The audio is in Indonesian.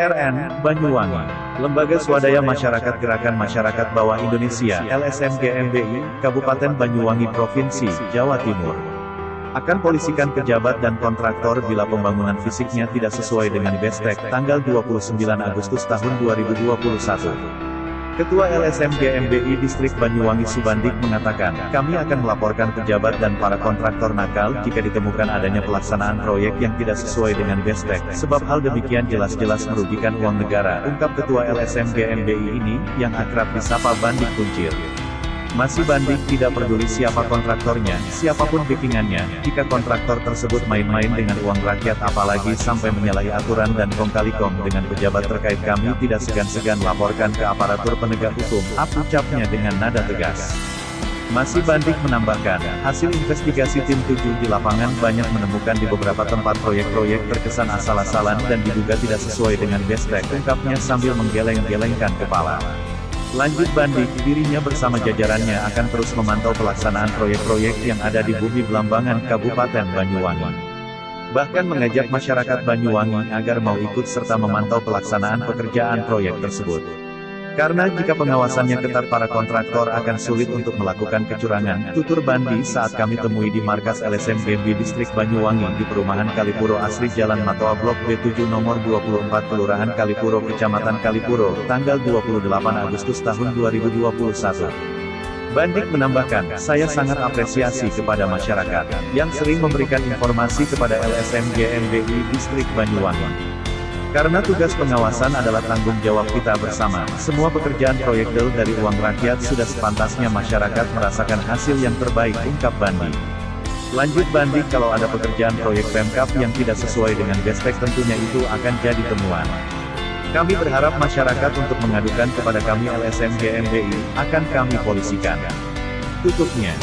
PRN, Banyuwangi. Lembaga Swadaya Masyarakat Gerakan Masyarakat Bawah Indonesia (LSM GMBI), Kabupaten Banyuwangi Provinsi, Jawa Timur, akan polisikan pejabat dan kontraktor bila pembangunan fisiknya tidak sesuai dengan BESTEK, tanggal 29 Agustus tahun 2021. Ketua LSM GMBI Distrik Banyuwangi Subandik mengatakan, kami akan melaporkan pejabat dan para kontraktor nakal jika ditemukan adanya pelaksanaan proyek yang tidak sesuai dengan BESTEK, sebab hal demikian jelas-jelas merugikan uang negara, ungkap Ketua LSM GMBI ini, yang akrab disapa Bandik Kuncir. Masih Bandik tidak peduli siapa kontraktornya, siapapun backingannya, jika kontraktor tersebut main-main dengan uang rakyat apalagi sampai menyalahi aturan dan kong-kali-kong dengan pejabat terkait kami tidak segan-segan laporkan ke aparatur penegak hukum, ucapnya dengan nada tegas. Masih Bandik menambahkan, hasil investigasi tim 7 di lapangan banyak menemukan di beberapa tempat proyek-proyek terkesan asal-asalan dan diduga tidak sesuai dengan BESTEK, ungkapnya sambil menggeleng-gelengkan kepala. Lanjut Bandik, dirinya bersama jajarannya akan terus memantau pelaksanaan proyek-proyek yang ada di Bumi Blambangan Kabupaten Banyuwangi. Bahkan mengajak masyarakat Banyuwangi agar mau ikut serta memantau pelaksanaan pekerjaan proyek tersebut. Karena jika pengawasannya ketat para kontraktor akan sulit untuk melakukan kecurangan, tutur Bandi saat kami temui di markas LSM GMBI Distrik Banyuwangi di Perumahan Kalipuro Asri Jalan Matoa Blok B7 nomor 24 Kelurahan Kalipuro Kecamatan Kalipuro, tanggal 28 Agustus tahun 2021. Bandik menambahkan, saya sangat apresiasi kepada masyarakat yang sering memberikan informasi kepada LSM GMBI Distrik Banyuwangi. Karena tugas pengawasan adalah tanggung jawab kita bersama, semua pekerjaan proyek del dari uang rakyat sudah sepantasnya masyarakat merasakan hasil yang terbaik, ungkap Bandi. Lanjut Bandi, kalau ada pekerjaan proyek Pemkab yang tidak sesuai dengan BESTEK tentunya itu akan jadi temuan. Kami berharap masyarakat untuk mengadukan kepada kami LSM GMBI, akan kami polisikan, tutupnya.